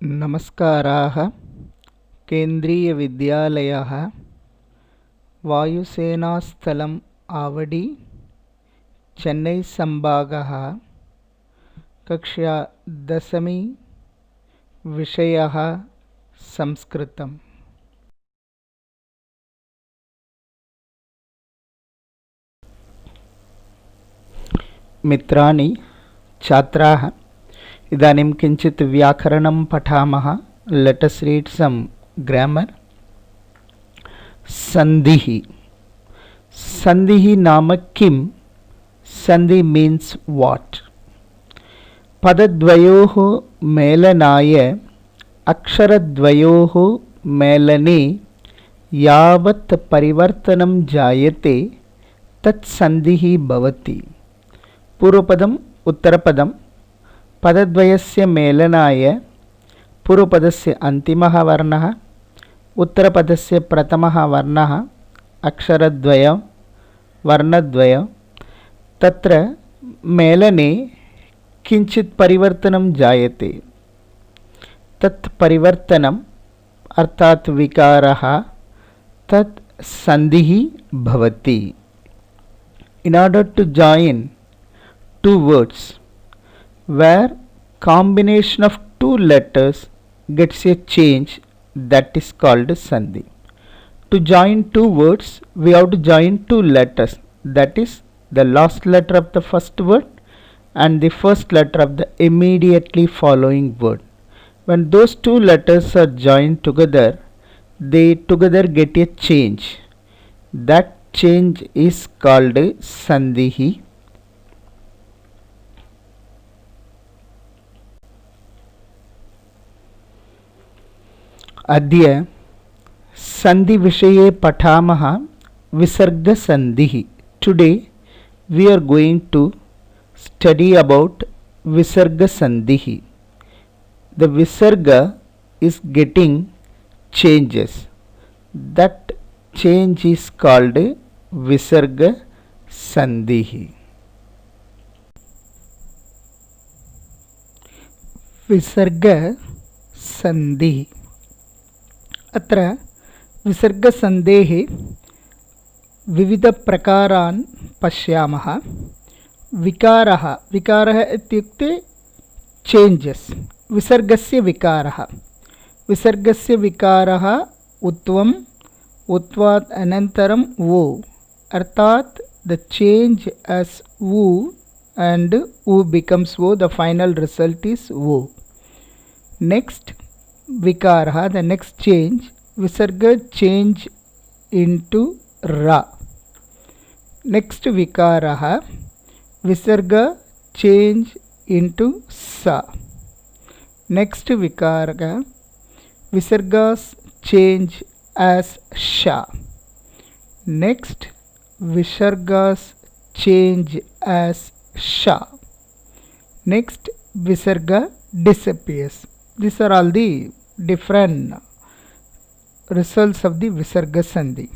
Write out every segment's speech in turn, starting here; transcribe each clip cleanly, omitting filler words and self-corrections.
नमस्काराः। केन्द्रीयविद्यालयः वायुसेनास्थलम् आवडी चेन्नैसम्भागः कक्षा 10 विषयः संस्कृतम्। मित्राणि छात्राः, इदानीं किञ्चित् व्याकरणं पठामः। Let us read some grammar. संधिः। संधिः नाम किं? संधि मीन्स व्हाट? पदद्वयोः मेलनाय अक्षरद्वयोः मेलने यावत् परिवर्तनं जायते तत् संधिः भवति। पूर्वपदम् उत्तरपदम्। पदद्वयस्य मेलनाय पूर्वपदस्य अन्तिमः वर्णः, उत्तरपदस्य प्रथमः वर्णः, अक्षरद्वयं वर्णद्वयं, तत्र मेलने किञ्चित् परिवर्तनं जायते। तत् परिवर्तनम् अर्थात् विकारः, तत् संधिः भवति। In order to join two words where combination of two letters gets a change, that is called sandhi. To join two words we have to join two letters, that is the last letter of the first word and the first letter of the immediately following word. When those two letters are joined together, they together get a change. That change is called sandhi. अद्य संधि विषये पठामः विसर्ग संधिः। Today we are going to study about visarga sandhi. The visarga is getting changes. That change is called visarga sandhi. Visarga sandhi. अत्र विसर्गसन्धेः विविधप्रकारान् पश्यामः। विकारः इत्युक्ते changes. विसर्गस्य विकारः उत्वम्, उत्वात् अनन्तरं वो, अर्थात् द चेञ्ज एस् वो and u becomes wo, the final result is wo. Next vikarah, the next change, visarga change into ra. Next vikarah, visarga change into sa. Next vikarah, visargas change as sha. Next visargas change as sha. Next visarga disappears. These are all the different results of the visarga sandhi.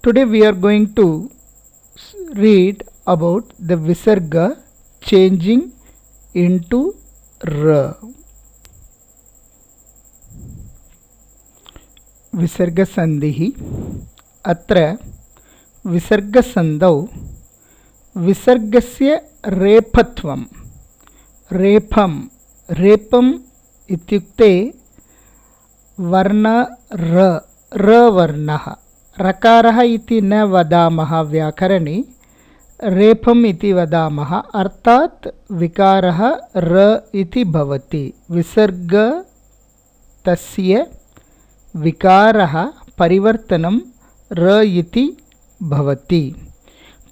Today we are going to read about the visarga changing into ra. Visarga sandhi. Atra visarga sandhau विसर्गस्य रेफत्वं, रेपम् इत्युक्ते वर्ण र वर्णः, रकारः इति न वदामः व्याकरणे, रेफम् इति वदामः, अर्थात् विकारः र इति भवति। विसर्ग तस्य विकारः परिवर्तनं र इति भवति।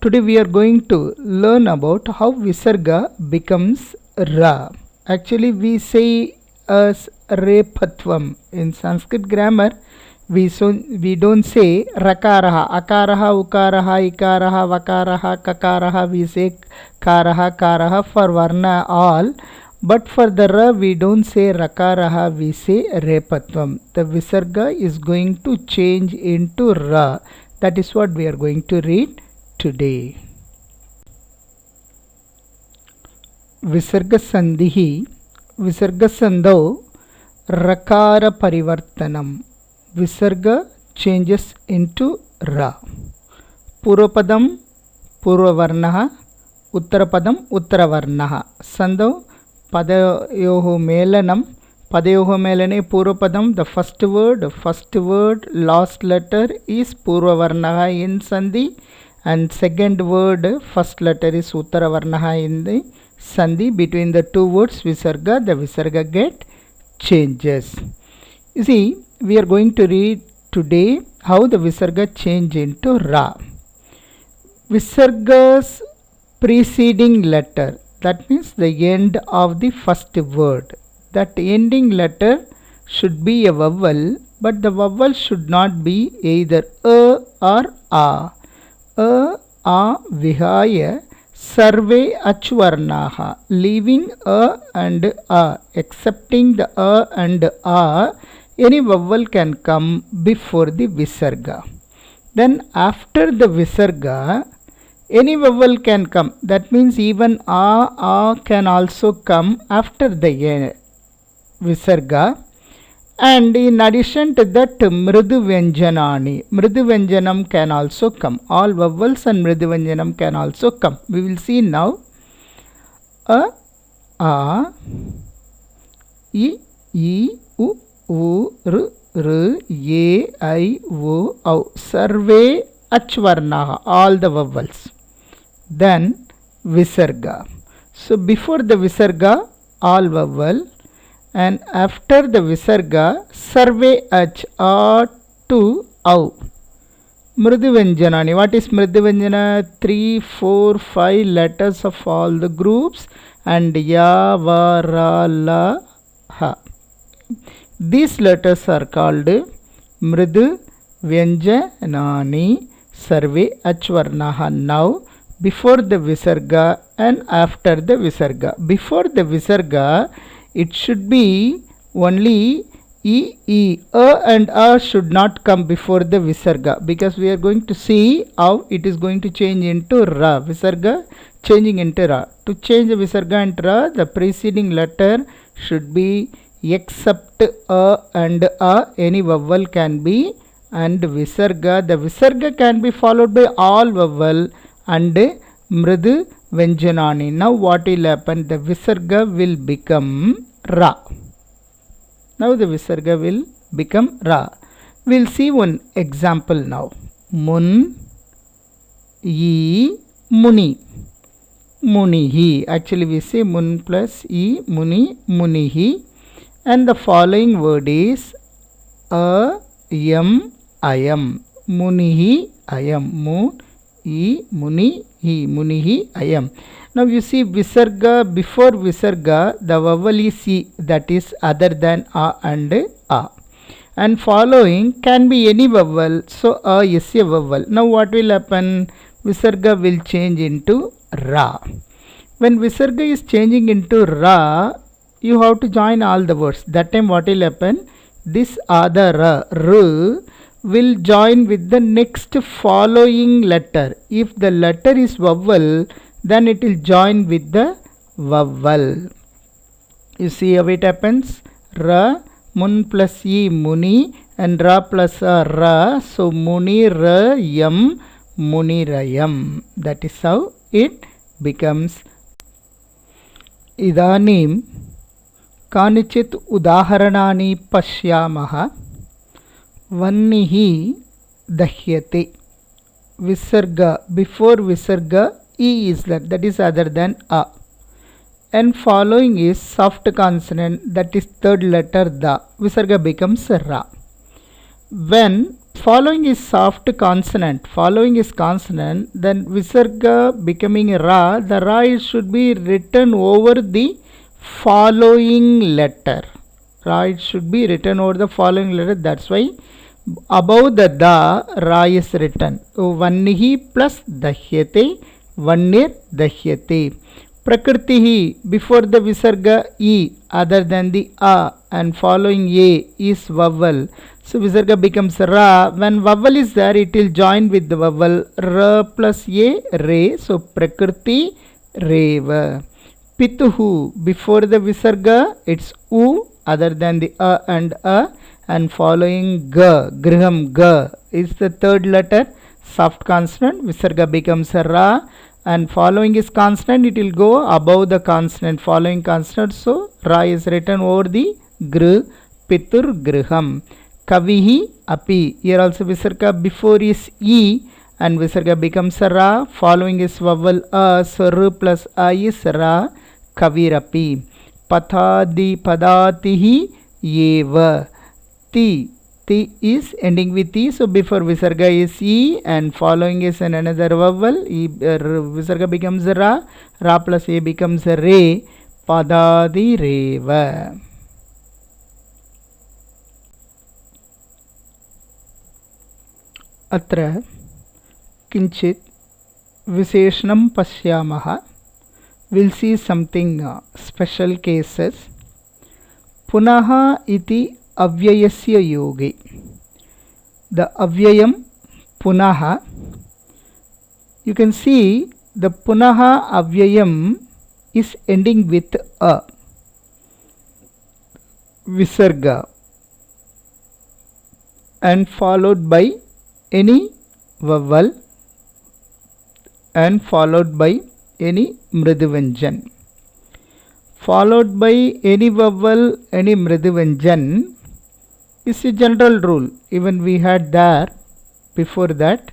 Today we are going to learn about how visarga becomes ra. Actually we say as repatvam. In Sanskrit grammar we don't say rakaraha, akaraha, ukaraha, ikaraha, vakaraha, kakaraha. We say karaha, karaha for varna all. But for the ra we don't say rakaraha, we say repatvam. The visarga is going to change into ra. That is what we are going to read today. Visarga sandhi. Visarga sandhau rakara parivartanam. Visarga changes into ra. Purvapadam purvavarnaha, uttarapadam uttaravarnaha. Sandau padayoho melanam. Padayoho melane purvapadam, the first word, last letter is purvavarnaha in sandhi, and second word, first letter is uttaravarnaha in the sandhi. Between the two words visarga, the visarga get changes. You see, we are going to read today how the visarga change into ra. Visarga's preceding letter, that means the end of the first word. That ending letter should be a vowel, but the vowel should not be either a or a. Vihaya sarve achvarnaha, leaving a and a, excepting the a and a, any vowel can come before the visarga. Then after the visarga, any vowel can come. That means even a can also come after the visarga. And in addition to that, mridu vyanjanani, mridu vyanjanam can also come. All vowels and mridu vyanjanam can also come. We will see now. A, I, U, U, R, E, I, O, Au. Sarve achvarnaha, all the vowels. Then visarga. So before the visarga, all vowel, and after the visarga, sarve ach, a to au. Mridu vyanjanani. What is mridu vyanjana? 3, 4, 5 letters of all the groups, and ya, va, ra, la, ha. These letters are called mridu vyanjanani sarve achvarnaha. Now before the visarga and after the visarga. Before the visarga, it should be only e, a and a should not come before the visarga, because we are going to see how it is going to change into ra. Visarga changing into ra. To change the visarga into ra, the preceding letter should be except a and a, any vowel can be, and visarga, the visarga can be followed by all vowel and mridu vyanjanani. Now what will happen? The visarga will become ra. Now the visarga will become ra. We will see one example now. Mun, e, muni. Munihi. Actually we say mun plus e, muni, munihi. And the following word is ayam, ayam. Munihi, ayam. Mun, e, muni, he, munihi, ayam. Now you see visarga, before visarga, the vowel is e, that is other than a and a. And following can be any vowel, so a is a vowel. Now what will happen? Visarga will change into ra. When visarga is changing into ra, you have to join all the words. That time what will happen? This other r will join with the next following letter. If the letter is vowel, then it will join with the vowel. You see how it happens? Ra, mun plus e, muni, and ra plus a, ra. So muni ra yam, muni rayam. That is how it becomes. Idanim कानिचित् उदाहरणानि पश्यामः. वह्निः दह्यते. Visarga, before visarga, e is there, that is other than a. And following is soft consonant, that is third letter da. Visarga becomes ra. When following is soft consonant, then visarga becoming ra, the ra should be written over the following letter. It should be written over the following letter. That's why above the da, ra is written. Vannihi plus dahyate, vannir dahyate. Prakritihi, before the visarga e, other than the a, and following a is vowel. So visarga becomes ra. When vowel is there, it will join with the vowel. Ra plus a, re. So prakriti, reva. Pituhu, before the visarga, it's u, other than the and following g, griham g is the third letter, soft consonant, visarga becomes a ra, and following is consonant, it will go above the consonant, following consonant, so ra is written over the gr, pitur griham. Kavihi api, here also visarga before is e and visarga becomes a ra, following is vowel a, so r plus a is ra, kavirapi. Pathadi padatihi yeva, ti is ending with e, so before visarga is e and following is another vowel, e, visarga becomes ra, ra plus a becomes re, padadi reva. अत्र किंचित विशेषणं पश्यामः. We'll see something special cases. पुनः इति अव्ययस्य योगे. The avyayam punaha. You can see the punaha avyayam is ending with a visarga and followed by any vowel and followed by any mriduvanjan. Followed by any vowel, any mriduvanjan is a general rule. Even we had there before that.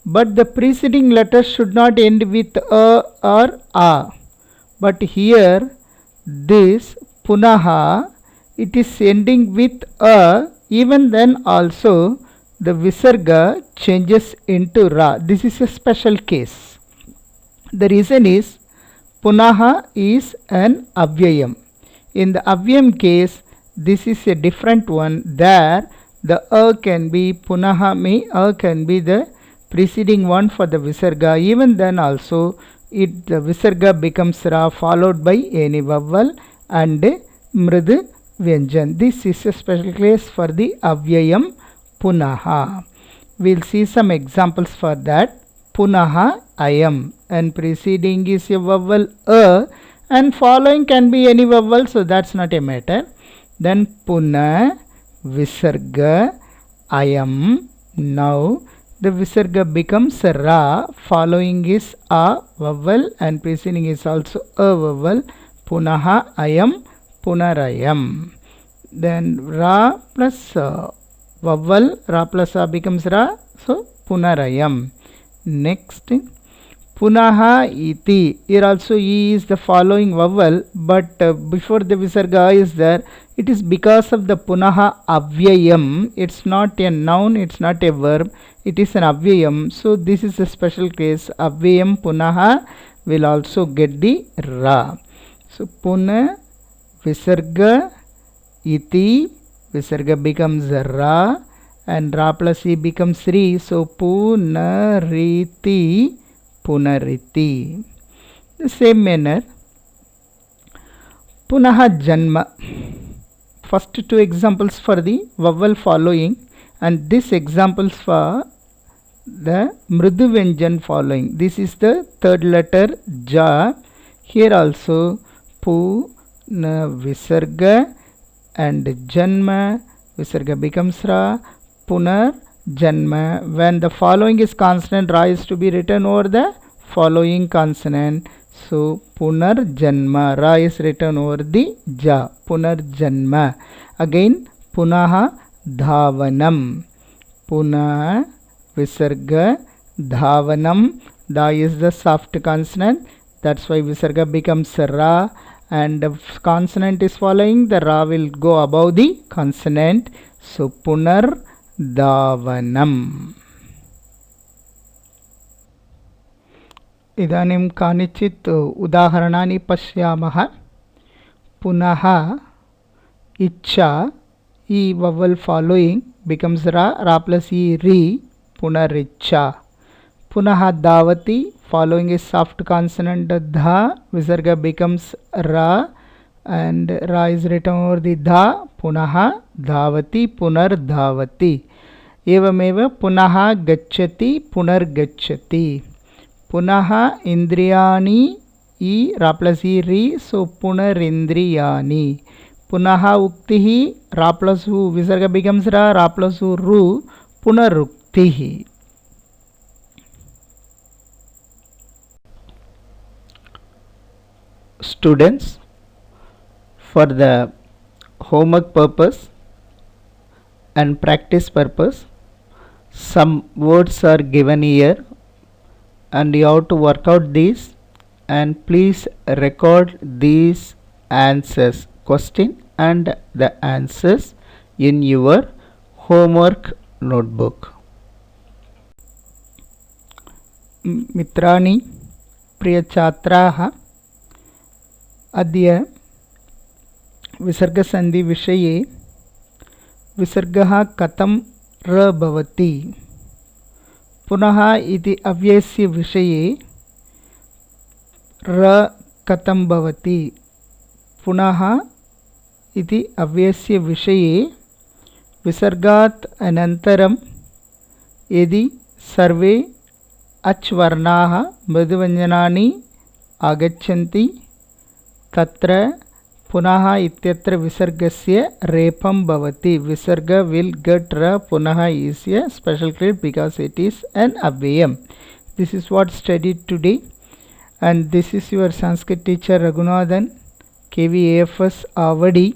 But the preceding letter should not end with a or a. But here this punaha, it is ending with a, even then also the visarga changes into ra. This is a special case. The reason is punaha is an avyayam. In the avyayam case, this is a different one. There the a can be punaha, a can be the preceding one for the visarga. Even then also the visarga becomes ra followed by any vowel and mridu vyanjan. This is a special case for the avyayam punaha. We'll see some examples for that. Punaha ayam, and preceding is a vowel a and following can be any vowel, so that's not a matter. Then puna visarga ayam. Now the visarga becomes ra, following is a vowel and preceding is also a vowel. Punaha ayam, punarayam. Then ra plus vowel, ra plus a becomes ra, so punarayam. Next, punaha iti. Here also e is the following vowel, but before the visarga is there, it is because of the punaha avyayam. It's not a noun, it's not a verb, it is an avyayam. So this is a special case. Avyayam punaha will also get the ra. So puna visarga iti, visarga becomes ra and ra plus e becomes ri, so punariti, punariti. The same manner, punaha janma. First two examples for the vowel following and this examples for the mridu vyanjan following. This is the third letter ja. Here also pu na visarga and janma, visarga becomes ra, punar janma. When the following is consonant, ra is to be written over the following consonant, so punar janma, ra is written over the ja, punar janma. Again punaha dhavanam, puna visarga dhavanam, da is the soft consonant, that's why visarga becomes ra and the consonant is following, the ra will go above the consonant, so punar dhavanam. इदानीं कानिचित् उदाहरणानि पश्यामः. पुनः इच्छा, e vowel following becomes ra plus e ri, punaricha. Punaha davati, following is soft consonant dha, visarga becomes ra and ra is written over the dha, punaha dhavati, punar dhavati. Evameva punaha gacchati, punar gacchati. Punaha indriyani, e ra plus e ri, so punar indriyani. पुनः उक्तिः रा plus उ विसर्ग becomes ra plus u ru पुनरुक्तिः. Students, for the homework purpose and practice purpose, some words are given here and you have to work out these, and please record these answers, question and the answers in your homework notebook. मित्राणि प्रियछात्राः, अद्य विसर्गसन्धिविषये विसर्गः कथं र भवति, पुनः इति अव्ययस्य विषये र कथं भवति, पुनः इति अव्ययस्य विषये विसर्गात् अनन्तरं यदि सर्वे अच् वर्णाः मृदुव्यञ्जनानि आगच्छन्ति तत्र पुनः इत्यत्र विसर्गस्य रेफं भवति. विसर्ग will get ra पुनः is a special case because it is an avyayam. This is what studied today, and this is your Sanskrit teacher Raghunathan, KVAFS Avadi.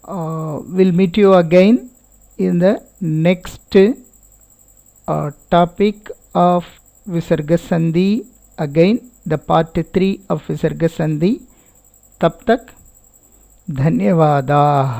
Will meet you again in the next topic of Visarga Sandhi, again the part 3 of Visarga Sandhi. तब तक धन्यवादाः.